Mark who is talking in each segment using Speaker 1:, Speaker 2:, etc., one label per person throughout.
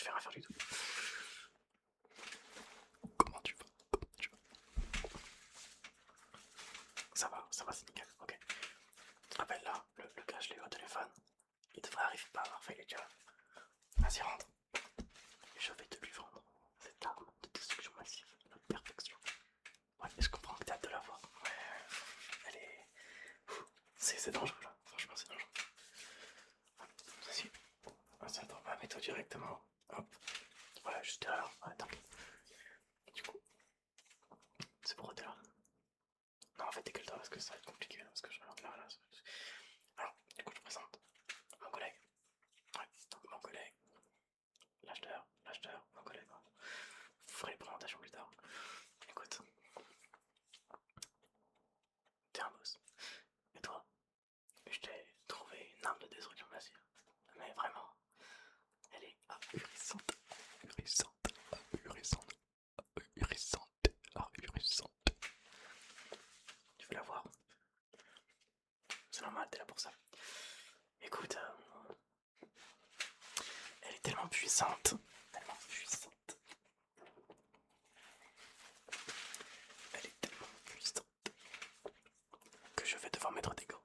Speaker 1: vais rien faire du tout. Comment tu vas? Comment tu vas? Ça va, c'est nickel, ok. Tu te rappelles là, le gars, je l'ai eu au téléphone. Il devrait arriver par avoir fait les gars. Vas-y, rentre. Je vais te lui vendre cette arme de destruction massive, la perfection. Ouais, je comprends que t'as hâte de la voir. Ouais, elle est. C'est dangereux là, franchement, c'est dangereux. Vas-y, attends, bah, mets-toi directement. Hop, voilà, juste derrière. Ouais, t'inquiète. Du coup, c'est pourquoi t'es là? Non, en fait, décale-toi parce que ça va être compliqué là, parce que je regarde là. Alors, du coup, je présente mon collègue. Ouais, mon collègue. L'acheteur, mon collègue. Vous ferez les présentations plus tard. Écoute, t'es un boss. Et toi, je t'ai trouvé une arme de destruction massive. Mais vraiment, elle est ahurissante. Ahurissante. Ahurissante. Ahurissante. Ahurissante. Tu veux la voir? C'est normal, t'es là pour ça. Écoute, elle est tellement puissante. Tellement puissante. Elle est tellement puissante que je vais devoir mettre des gants.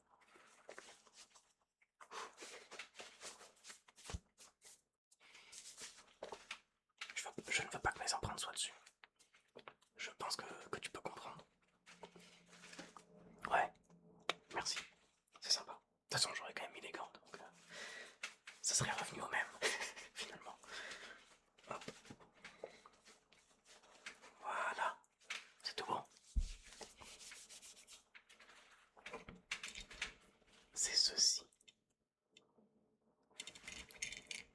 Speaker 1: Je ne veux pas que mes empreintes soient dessus. Je pense que tu peux comprendre. Ouais, merci. C'est sympa. De toute façon, j'aurais quand même mis les gants, donc ça serait revenu au même, finalement. Hop. Voilà. C'est tout bon. C'est ceci.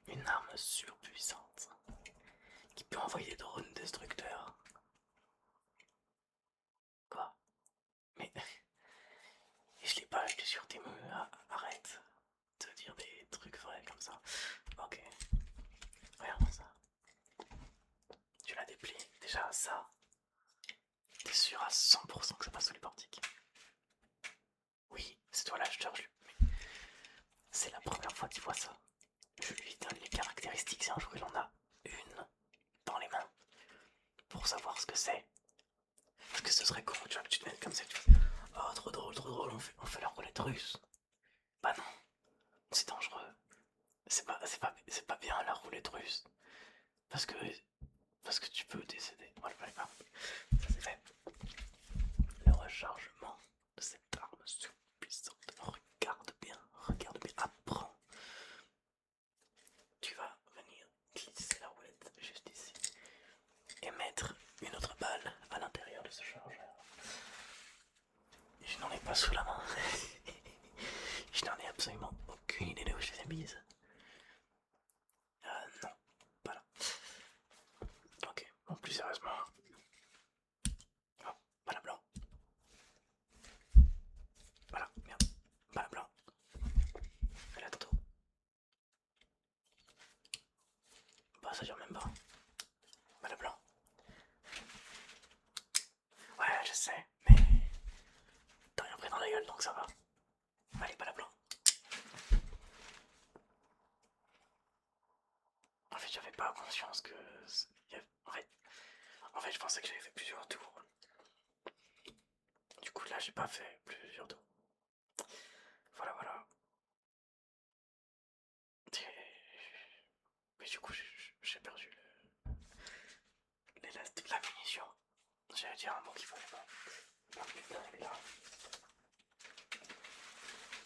Speaker 1: Une arme surpuissante qui peut envoyer des drones destructeurs. Quoi? Mais je l'ai pas, je l'ai sur tes mots. Arrête de dire des trucs vrais comme ça. Ok. Regarde ça. Tu la déplies. Déjà, ça. T'es sûr à 100% que ça passe sous les portiques? Oui, c'est toi l'acheteur. Mais c'est la première fois qu'il voit ça. Je lui donne les caractéristiques si un jour il en a une dans les mains pour savoir ce que c'est. Parce que ce serait con, tu vois, que tu te mettes comme ça, tu fais oh, trop drôle, on fait la roulette russe. Bah non, c'est dangereux. C'est pas bien la roulette russe. Parce que, parce que tu peux décéder. Voilà, ça c'est fait. Le rechargement de cette arme surpuissante. Regarde bien, apprends. Tu vas venir glisser la roulette juste ici. Et mettre une autre balle à l'intérieur de ce chargeur. Je n'en ai pas sous la main. Je n'en ai absolument aucune idée d'où je les ai mises. Non, pas là. Ok, bon, plus sérieusement. Oh, pas blanc. Voilà, merde. Pas blanc. Fais-la tantôt. Bah, ça dure même pas. Pas blanc. Ouais, je sais, mais t'as rien pris dans la gueule donc ça va. Allez, pas blanc. En fait, j'avais pas conscience que. En fait, je pensais que j'avais fait plusieurs tours. Du coup, là, j'ai pas fait plusieurs tours. Voilà, voilà. Mais du coup, j'ai perdu l'élastique, la munition. J'allais dire un mot qu'il fallait pas. Oh putain, elle est là.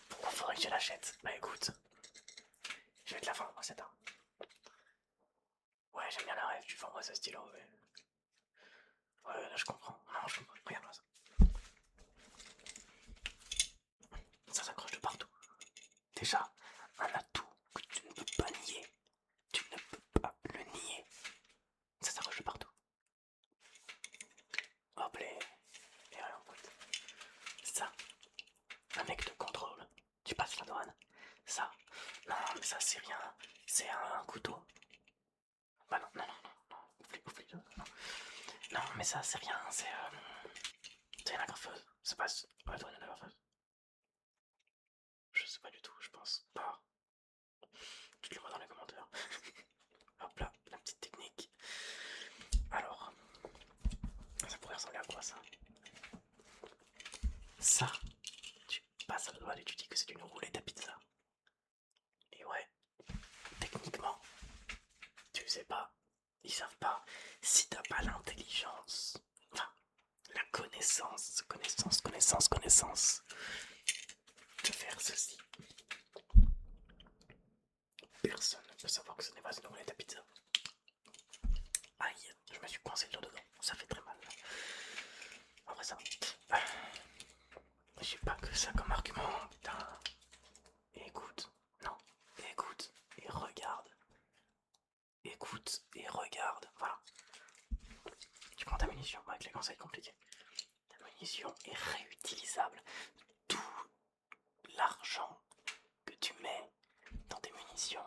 Speaker 1: Pourquoi faudrait que je l'achète? Bah écoute, je vais te la vendre, moi, cette arme. Ouais, j'aime bien la rêve, tu vends moi ce stylo, mais. Ouais, là, je comprends. Non, je comprends. Regarde-moi ça. Ça s'accroche de partout. Déjà, un atout que tu ne peux pas nier. Tu ne peux pas le nier. Ça s'accroche de partout. Hop là. Et rien, en fait. Ça, un mec de contrôle. Tu passes la douane. Ça, non, mais ça, c'est rien. C'est un couteau. Bah non, non, non, non, non. Oublie, non. Non, mais ça, c'est rien. C'est une agrafeuse. Ça passe à la douane, une agrafeuse. Je sais pas du tout, je pense pas. Dites-le moi dans les commentaires. Hop là, la ça. Tu passes à droite et tu dis que c'est une roulette à pizza. Et ouais, techniquement, tu sais pas, ils savent pas. Si t'as pas l'intelligence, enfin, la connaissance de faire ceci, personne ne peut savoir que ce n'est pas une roulette à pizza. Aïe, je me suis coincé le doigt dedans, ça fait très mal. Après ça, j'ai pas que ça comme argument, putain. Écoute, non, écoute et regarde. Écoute et regarde, voilà. Tu prends ta munition avec les conseils compliqués. Ta munition est réutilisable. Tout l'argent que tu mets dans tes munitions,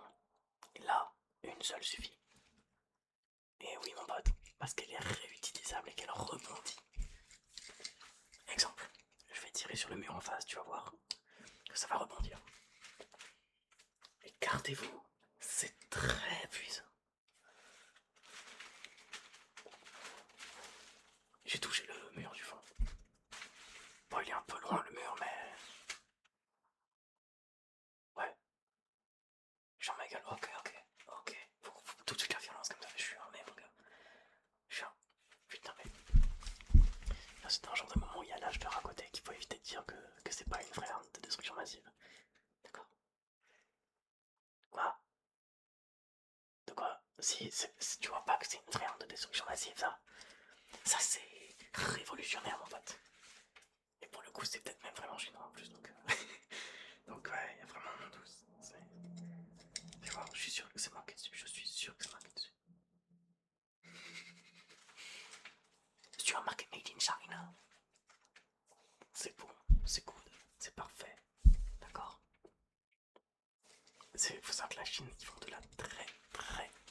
Speaker 1: là, une seule suffit. Et oui mon pote, parce qu'elle est réutilisable et qu'elle rebondit. Exemple, je vais tirer sur le mur en face, tu vas voir que ça va rebondir. Écartez-vous, c'est très puissant. J'ai touché le mur du fond. Bon, il est un peu loin le mur, mais... Ouais. Genre ma gueule, ok. Faut tout de suite la violence comme ça, je suis armé mon gars. Je suis un... Putain mais... Là c'est un genre de moment où il y a l'âge de à côté qu'il faut éviter de dire que c'est pas une vraie arme de destruction massive. D'accord. Quoi? De quoi? Si tu vois pas que c'est une vraie arme de destruction massive, ça c'est révolutionnaire mon pote. Et pour le coup c'est peut-être même vraiment chinois en plus donc... donc ouais, il y a vraiment mon douce. Tu vois, je suis sûr que c'est marqué dessus, je suis sûr que c'est marqué dessus. Si tu as marqué Made in China, c'est bon, c'est good, c'est parfait, d'accord. Il faut savoir que la Chine, ils font de la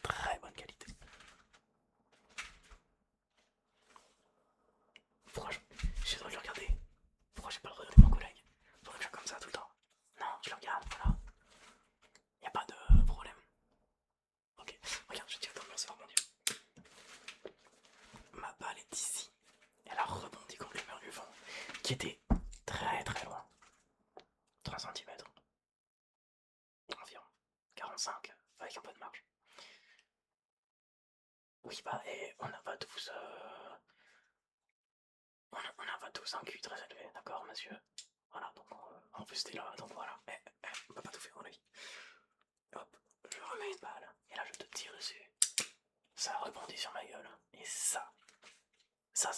Speaker 1: très bonne qualité. Pourquoi j'ai le droit de le regarder? Pourquoi j'ai pas le regard de mon collègue? Faudrait que je sois comme ça tout le temps. Non, je le regarde, voilà. Y a pas de problème. Ok, regarde, je tire tendance à rebondir. Ma balle est ici. Elle a rebondi contre le mur du vent, qui était très loin. 3 cm. Environ. 45, avec un peu de marge. Oui, bah, et on n'a pas tous... on n'a pas tous un QI très élevé, d'accord, monsieur? Voilà, donc en plus t'es là, donc voilà. On peut pas tout faire dans la vie. Hop, je remets une balle, et là je te tire dessus. Ça rebondit sur ma gueule. Et ça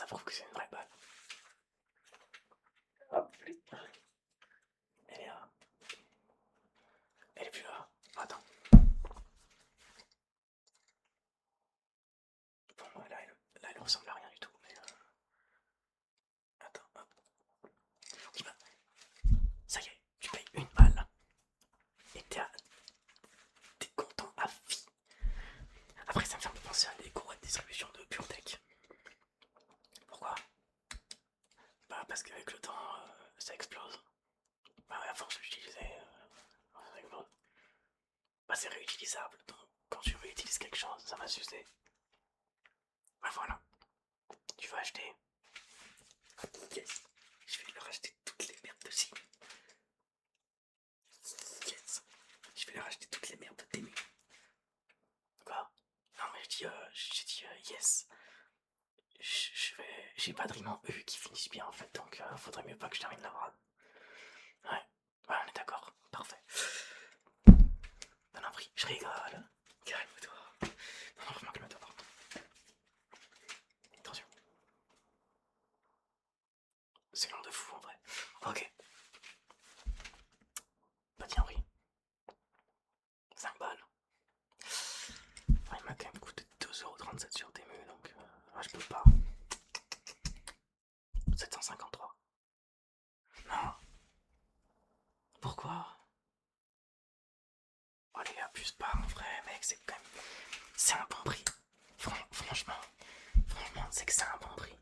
Speaker 1: prouve que c'est une vraie balle. Hop, elle est là. Elle est plus là. Attends. Bon, là, elle ressemble à rien du tout, mais... Attends, hop. Oui, bah, ça y est, tu payes une balle. Et t'es content à vie. Après, ça me fait un peu penser à des courroies de distribution de PureTech. Pourquoi? Bah, parce qu'avec le temps, ça explose. Bah, ouais, à force d'utiliser, ça explose. Bah, c'est réutilisable, donc quand tu réutilises quelque chose, ça va s'user. Bah, voilà. Tu vas acheter. Yes. Je vais leur acheter toutes les merdes de ci. Yes. Je vais leur acheter toutes les merdes de Temu. Quoi? Non, mais j'ai dit yes. J'ai pas de rime en E qui finissent bien en fait, donc faudrait mieux pas que je termine la phrase. Ouais, on est d'accord, parfait. Non, pris, je rigole. Calme-toi. Non, vraiment calme-toi, par contre. Attention. C'est long de fou en vrai. Ok. Bah tiens, oui. 5 balles. Ah, il m'a quand même coûté 2,37€ sur Temu, donc je peux pas. 753. Non. Pourquoi? Allez, abuse pas en vrai, mec, c'est quand même... C'est un bon prix. Franchement, c'est que c'est un bon prix.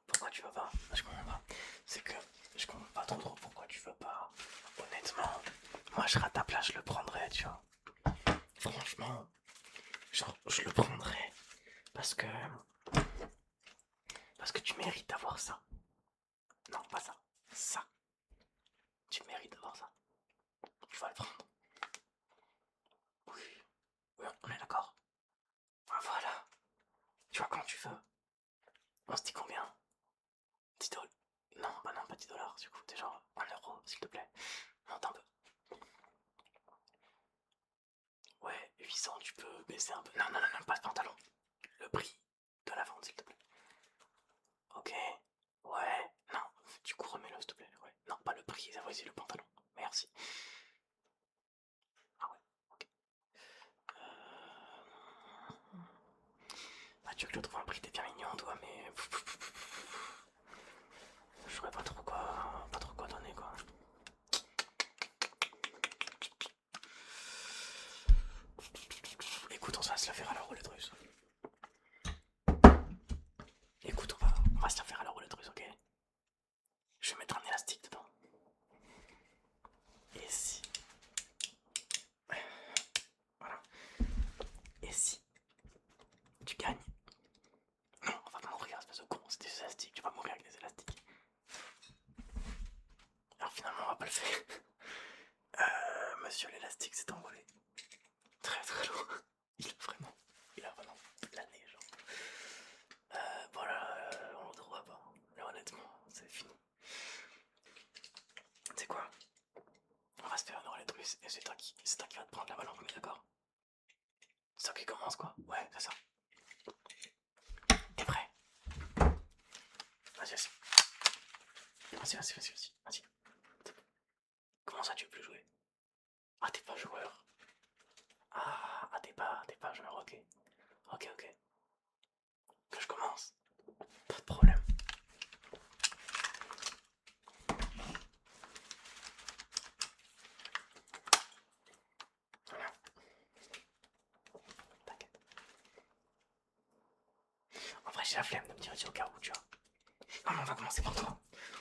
Speaker 1: Pourquoi tu veux pas? Je comprends pas. C'est que je comprends pas trop pourquoi tu veux pas. Honnêtement, moi je serais à ta place, je le prendrais, tu vois. Franchement, genre, je le prendrais parce que tu mérites d'avoir ça. Non, pas ça. Ça. Tu mérites d'avoir ça. Tu vas le prendre. Oui. Oui, on est d'accord. Ah, voilà. Tu vois quand tu veux. On se dit combien? 10 dollars. Non, bah non, pas 10 dollars. Du coup, t'es genre 1 euro, s'il te plaît. Monte un peu. Ouais, 800, tu peux baisser un peu. Non, non, non, non, pas ce pantalon. Le prix de la vente, s'il te plaît. Ok. Ouais. Non, du coup, remets-le, s'il te plaît. Ouais. Non, pas le prix, ça c'est le pantalon. Merci. Ah ouais, ok. Bah, tu veux que je trouve un prix, t'es bien mignon, toi, mais. Je saurais pas trop quoi donner, quoi. Écoute, on va se la faire à la roulette russe. Écoute, on va se la faire à la roulette russe, ok? Je vais mettre un élastique dedans. Et si. Voilà. Et si tu gagnes. Non, on va pas mourir, espèce de con, c'est des élastiques, tu vas mourir avec des élastiques. Alors finalement, on va pas le faire. Monsieur l'élastique s'est envolé. Très très loin. Il a vraiment plané, genre. Voilà, on le revoit pas. Mais honnêtement, c'est fini. Tu sais quoi? On va se faire une roulette russe et c'est toi qui va te prendre la balle en premier, d'accord? C'est toi qui commence, quoi? Ouais, c'est ça. T'es prêt? Vas-y, vas-y. Vas-y, vas-y, vas-y, vas-y. Vas-y. Comment ça, tu veux plus jouer? Ah, t'es pas joueur. T'es pas joueur, ok. Ok, ok. Que je commence? Pas de problème. Voilà, t'inquiète. En vrai, j'ai la flemme de me tirer au cas où, tu vois. Non, mais on va commencer par toi.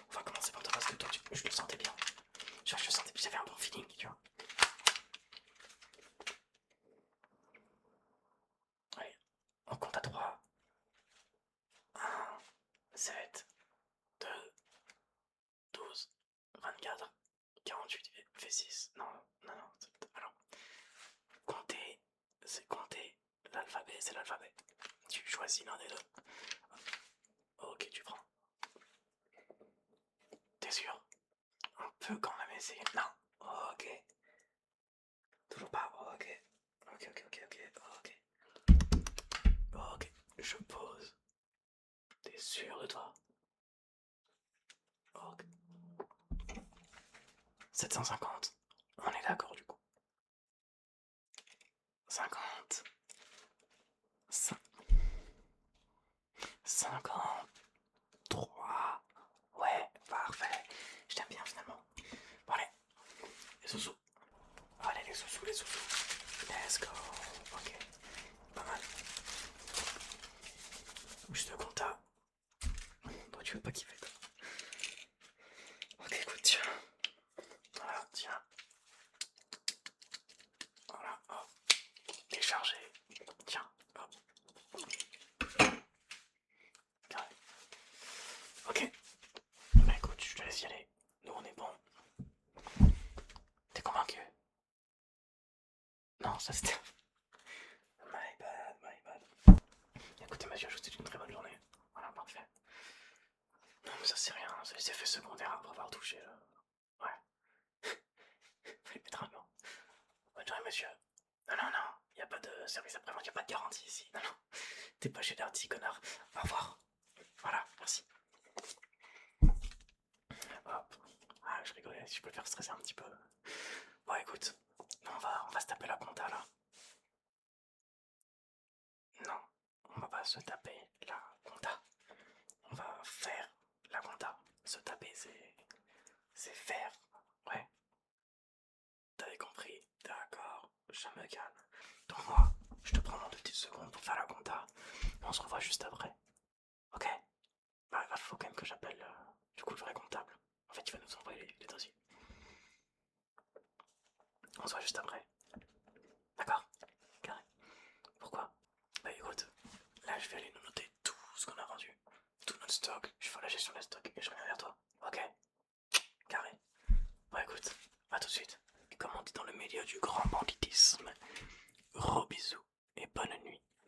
Speaker 1: On va commencer par toi parce que toi, je le sentais bien. Genre, je le sentais, j'avais un bon feeling, tu vois. Allez, on compte à 3. 1, 7, 2, 12, 24, 48, fait 6. Non, non, non. Alors, compter, c'est compter. L'alphabet, c'est l'alphabet. Tu choisis l'un des deux. Ok, tu prends. T'es sûr? On peut quand même essayer. Non. Ok. Toujours pas. Ok. Ok, ok, ok, ok, ok. Ok. Je pose. T'es sûr de toi? Ok. 750. On est d'accord du coup. 50. 53. Ouais, parfait. Je t'aime bien finalement. Bon allez, les sous-sous. Allez les sous-sous, les sous-sous. Let's go. Ok, pas mal. Juste le compta. Toi tu veux pas kiffer toi. Ok, écoute, tiens. Voilà, tiens. Voilà, hop. Déchargé. Tiens, hop. Carré. Ok. Bah écoute, je te laisse y aller. Nous on est bon. T'es convaincu? Non, ça c'était. My bad, my bad. Écoutez monsieur, je vous souhaite une très bonne journée. Voilà, parfait. Non mais ça c'est rien, c'est les effets secondaires après avoir touché. Ouais. Littéralement. Bonne journée monsieur. Non, non, non, y a pas de service après-vente, y a pas de garantie ici. Non, non. T'es pas chez Darty, connard. Au revoir. Voilà, merci. Hop. Ah, je rigolais, si je peux le faire stresser un petit peu. Bon, écoute, on va se taper la compta là. Non, on va pas se taper la compta. On va faire la compta. Se taper, c'est faire. Ouais, t'avais compris. D'accord, je me calme. Donc moi, je te prends dans 2 petites secondes pour faire la compta. On se revoit juste après. Ok? Bah, il faut quand même que j'appelle du coup le vrai comptable. En fait, il va nous envoyer les dossiers. On se voit juste après. D'accord? Carré. Pourquoi? Bah écoute, là je vais aller nous noter tout ce qu'on a vendu. Tout notre stock. Je vais faire la gestion des stocks et je reviens vers toi. Ok.